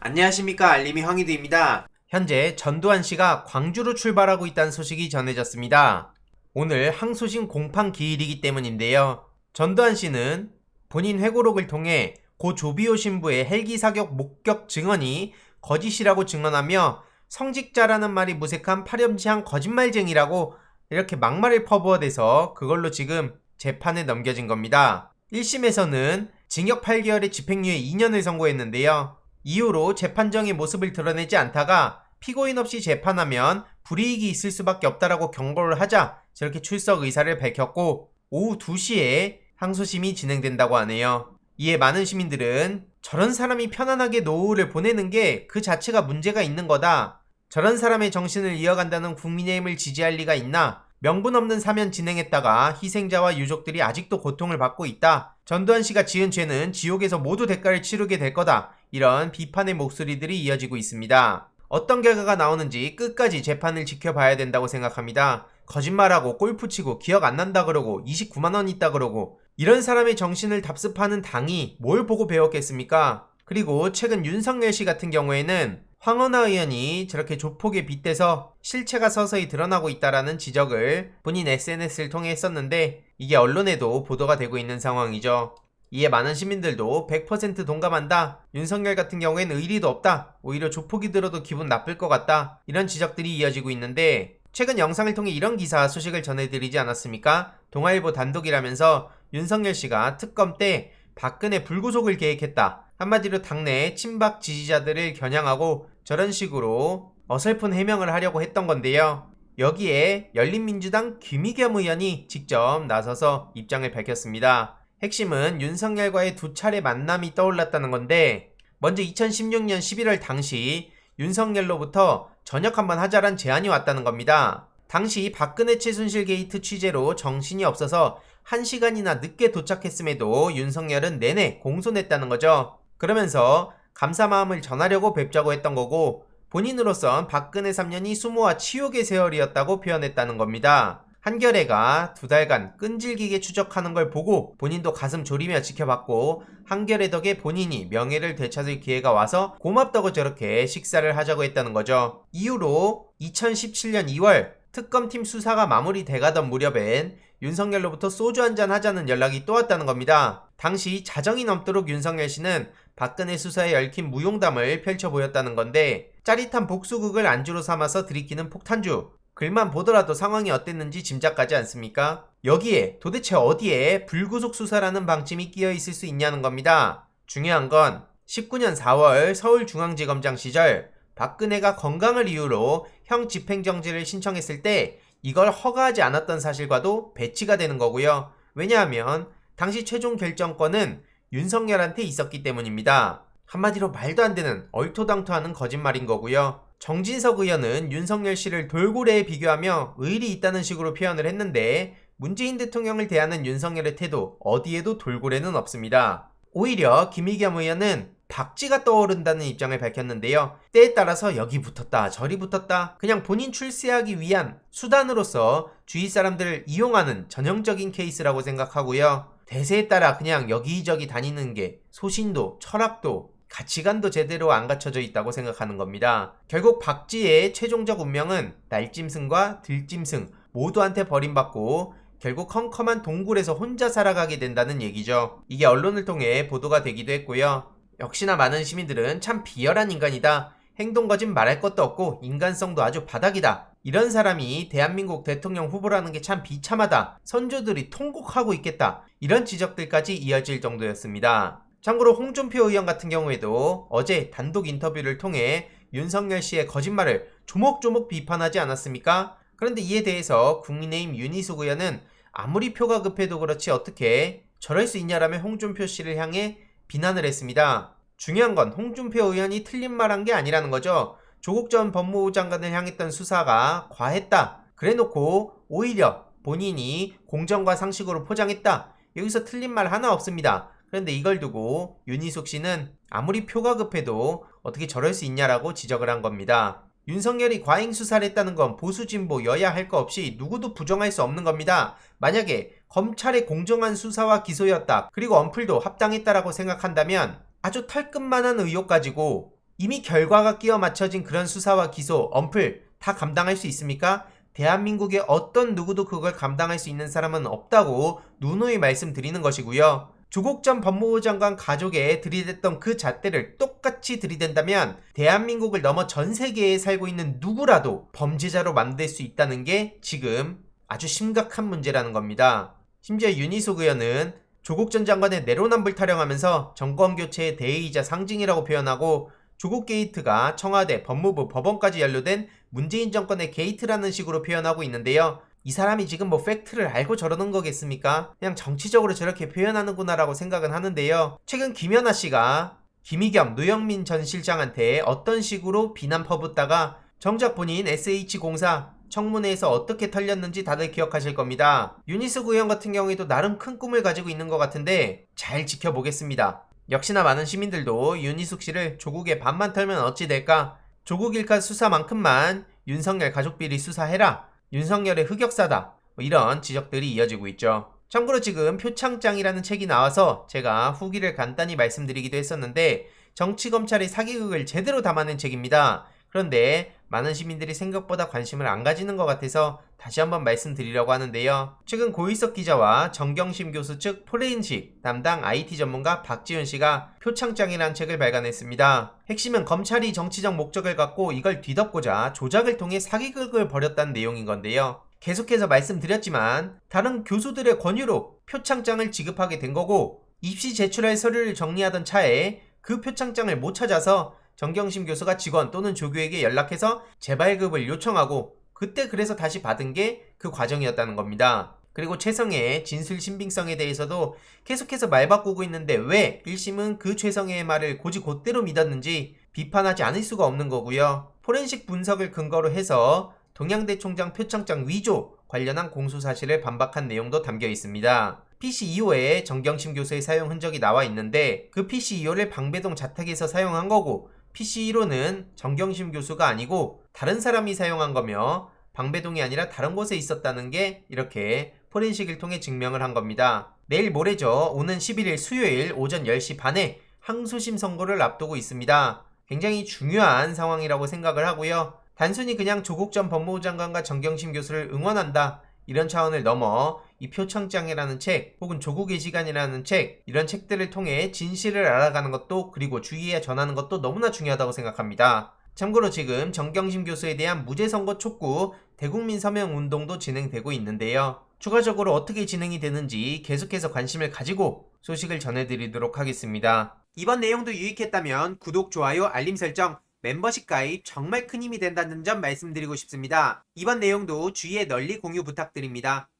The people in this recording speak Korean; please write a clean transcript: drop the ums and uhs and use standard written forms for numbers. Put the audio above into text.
안녕하십니까, 알림이 황희두입니다. 현재 전두환 씨가 광주로 출발하고 있다는 소식이 전해졌습니다. 오늘 항소심 공판 기일이기 때문인데요. 전두환 씨는 본인 회고록을 통해 고 조비오 신부의 헬기 사격 목격 증언이 거짓이라고 증언하며 성직자라는 말이 무색한 파렴치한 거짓말쟁이라고 이렇게 막말을 퍼부어대서 그걸로 지금 재판에 넘겨진 겁니다. 1심에서는 징역 8개월에 집행유예 2년을 선고했는데요. 이후로 재판정의 모습을 드러내지 않다가 피고인 없이 재판하면 불이익이 있을 수밖에 없다라고 경고를 하자 저렇게 출석 의사를 밝혔고 오후 2시에 항소심이 진행된다고 하네요. 이에 많은 시민들은 저런 사람이 편안하게 노후를 보내는 게 그 자체가 문제가 있는 거다. 저런 사람의 정신을 이어간다는 국민의힘을 지지할 리가 있나? 명분 없는 사면 진행했다가 희생자와 유족들이 아직도 고통을 받고 있다. 전두환 씨가 지은 죄는 지옥에서 모두 대가를 치르게 될 거다. 이런 비판의 목소리들이 이어지고 있습니다. 어떤 결과가 나오는지 끝까지 재판을 지켜봐야 된다고 생각합니다. 거짓말하고 골프 치고 기억 안 난다 그러고 29만원 있다 그러고 이런 사람의 정신을 답습하는 당이 뭘 보고 배웠겠습니까? 그리고 최근 윤석열 씨 같은 경우에는 황운하 의원이 저렇게 조폭에 빗대서 실체가 서서히 드러나고 있다라는 지적을 본인 SNS를 통해 했었는데 이게 언론에도 보도가 되고 있는 상황이죠. 이에 많은 시민들도 100% 동감한다. 윤석열 같은 경우에는 의리도 없다. 오히려 조폭이 들어도 기분 나쁠 것 같다. 이런 지적들이 이어지고 있는데 최근 영상을 통해 이런 기사 소식을 전해드리지 않았습니까? 동아일보 단독이라면서 윤석열 씨가 특검 때 박근혜 불구속을 계획했다. 한마디로 당내 친박 지지자들을 겨냥하고 저런 식으로 어설픈 해명을 하려고 했던 건데요. 여기에 열린민주당 김의겸 의원이 직접 나서서 입장을 밝혔습니다. 핵심은 윤석열과의 두 차례 만남이 떠올랐다는 건데 먼저 2016년 11월 당시 윤석열로부터 저녁 한번 하자란 제안이 왔다는 겁니다. 당시 박근혜 최순실 게이트 취재로 정신이 없어서 1시간이나 늦게 도착했음에도 윤석열은 내내 공손했다는 거죠. 그러면서 감사 마음을 전하려고 뵙자고 했던 거고 본인으로선 박근혜 3년이 수모와 치욕의 세월이었다고 표현했다는 겁니다. 한겨레가 2달간 끈질기게 추적하는 걸 보고 본인도 가슴 졸이며 지켜봤고 한겨레 덕에 본인이 명예를 되찾을 기회가 와서 고맙다고 저렇게 식사를 하자고 했다는 거죠. 이후로 2017년 2월 특검팀 수사가 마무리돼가던 무렵엔 윤석열로부터 소주 한잔 하자는 연락이 또 왔다는 겁니다. 당시 자정이 넘도록 윤석열 씨는 박근혜 수사에 얽힌 무용담을 펼쳐 보였다는 건데 짜릿한 복수극을 안주로 삼아서 들이키는 폭탄주. 글만 보더라도 상황이 어땠는지 짐작가지 않습니까? 여기에 도대체 어디에 불구속 수사라는 방침이 끼어 있을 수 있냐는 겁니다. 중요한 건 19년 4월 서울중앙지검장 시절 박근혜가 건강을 이유로 형 집행정지를 신청했을 때 이걸 허가하지 않았던 사실과도 배치가 되는 거고요. 왜냐하면 당시 최종 결정권은 윤석열한테 있었기 때문입니다. 한마디로 말도 안 되는 얼토당토하는 거짓말인 거고요. 정진석 의원은 윤석열 씨를 돌고래에 비교하며 의리 있다는 식으로 표현을 했는데 문재인 대통령을 대하는 윤석열의 태도 어디에도 돌고래는 없습니다. 오히려 김의겸 의원은 박쥐가 떠오른다는 입장을 밝혔는데요. 때에 따라서 여기 붙었다 저리 붙었다 그냥 본인 출세하기 위한 수단으로서 주위 사람들을 이용하는 전형적인 케이스라고 생각하고요. 대세에 따라 그냥 여기저기 다니는 게 소신도 철학도 가치관도 제대로 안 갖춰져 있다고 생각하는 겁니다. 결국 박쥐의 최종적 운명은 날짐승과 들짐승 모두한테 버림받고 결국 컴컴한 동굴에서 혼자 살아가게 된다는 얘기죠. 이게 언론을 통해 보도가 되기도 했고요. 역시나 많은 시민들은 참 비열한 인간이다. 행동 거짓 말할 것도 없고 인간성도 아주 바닥이다. 이런 사람이 대한민국 대통령 후보라는 게 참 비참하다. 선조들이 통곡하고 있겠다. 이런 지적들까지 이어질 정도였습니다. 참고로 홍준표 의원 같은 경우에도 어제 단독 인터뷰를 통해 윤석열 씨의 거짓말을 조목조목 비판하지 않았습니까? 그런데 이에 대해서 국민의힘 윤희숙 의원은 아무리 표가 급해도 그렇지 어떻게 저럴 수 있냐라며 홍준표 씨를 향해 비난을 했습니다. 중요한 건 홍준표 의원이 틀린 말한 게 아니라는 거죠. 조국 전 법무부 장관을 향했던 수사가 과했다. 그래놓고 오히려 본인이 공정과 상식으로 포장했다. 여기서 틀린 말 하나 없습니다. 그런데 이걸 두고 윤희숙 씨는 아무리 표가 급해도 어떻게 저럴 수 있냐라고 지적을 한 겁니다. 윤석열이 과잉 수사를 했다는 건 보수 진보 여야 할 거 없이 누구도 부정할 수 없는 겁니다. 만약에 검찰의 공정한 수사와 기소였다. 그리고 언플도 합당했다라고 생각한다면 아주 털끝만한 의혹 가지고 이미 결과가 끼워 맞춰진 그런 수사와 기소, 엄플 다 감당할 수 있습니까? 대한민국의 어떤 누구도 그걸 감당할 수 있는 사람은 없다고 누누이 말씀드리는 것이고요. 조국 전 법무부 장관 가족에 들이댔던 그 잣대를 똑같이 들이댄다면 대한민국을 넘어 전 세계에 살고 있는 누구라도 범죄자로 만들 수 있다는 게 지금 아주 심각한 문제라는 겁니다. 심지어 윤희숙 의원은 조국 전 장관의 내로남불 타령하면서 정권교체의 대의이자 상징이라고 표현하고 조국 게이트가 청와대, 법무부, 법원까지 연루된 문재인 정권의 게이트라는 식으로 표현하고 있는데요. 이 사람이 지금 뭐 팩트를 알고 저러는 거겠습니까? 그냥 정치적으로 저렇게 표현하는구나 라고 생각은 하는데요. 최근 김연아 씨가 김희겸, 노영민 전 실장한테 어떤 식으로 비난 퍼붓다가 정작 본인 SH공사 청문회에서 어떻게 털렸는지 다들 기억하실 겁니다. 윤희숙 의원 같은 경우에도 나름 큰 꿈을 가지고 있는 것 같은데 잘 지켜보겠습니다. 역시나 많은 시민들도 윤희숙 씨를 조국의 반만 털면 어찌 될까? 조국 일가 수사만큼만 윤석열 가족비리 수사해라. 윤석열의 흑역사다. 이런 지적들이 이어지고 있죠. 참고로 지금 표창장이라는 책이 나와서 제가 후기를 간단히 말씀드리기도 했었는데 정치검찰의 사기극을 제대로 담아낸 책입니다. 그런데 많은 시민들이 생각보다 관심을 안 가지는 것 같아서 다시 한번 말씀드리려고 하는데요. 최근 고희석 기자와 정경심 교수 측 포렌식 담당 IT 전문가 박지훈 씨가 표창장이라는 책을 발간했습니다. 핵심은 검찰이 정치적 목적을 갖고 이걸 뒤덮고자 조작을 통해 사기극을 벌였다는 내용인 건데요. 계속해서 말씀드렸지만 다른 교수들의 권유로 표창장을 지급하게 된 거고 입시 제출할 서류를 정리하던 차에 그 표창장을 못 찾아서 정경심 교수가 직원 또는 조교에게 연락해서 재발급을 요청하고 그때 그래서 다시 받은 게 그 과정이었다는 겁니다. 그리고 최성애의 진술 신빙성에 대해서도 계속해서 말 바꾸고 있는데 왜 1심은 그 최성애의 말을 곧이곧대로 믿었는지 비판하지 않을 수가 없는 거고요. 포렌식 분석을 근거로 해서 동양대 총장 표창장 위조 관련한 공소사실을 반박한 내용도 담겨 있습니다. PC2호에 정경심 교수의 사용 흔적이 나와 있는데 그 PC2호를 방배동 자택에서 사용한 거고 PC1호는 정경심 교수가 아니고 다른 사람이 사용한 거며 방배동이 아니라 다른 곳에 있었다는 게 이렇게 포렌식을 통해 증명을 한 겁니다. 내일 모레죠. 오는 11일 수요일 오전 10시 반에 항소심 선고를 앞두고 있습니다. 굉장히 중요한 상황이라고 생각을 하고요. 단순히 그냥 조국 전 법무부 장관과 정경심 교수를 응원한다 이런 차원을 넘어 이 표창장이라는 책 혹은 조국의 시간이라는 책 이런 책들을 통해 진실을 알아가는 것도 그리고 주의에 전하는 것도 너무나 중요하다고 생각합니다. 참고로 지금 정경심 교수에 대한 무죄 선고 촉구 대국민 서명 운동도 진행되고 있는데요. 추가적으로 어떻게 진행이 되는지 계속해서 관심을 가지고 소식을 전해드리도록 하겠습니다. 이번 내용도 유익했다면 구독, 좋아요, 알림 설정 멤버십 가입 정말 큰 힘이 된다는 점 말씀드리고 싶습니다. 이번 내용도 주위에 널리 공유 부탁드립니다.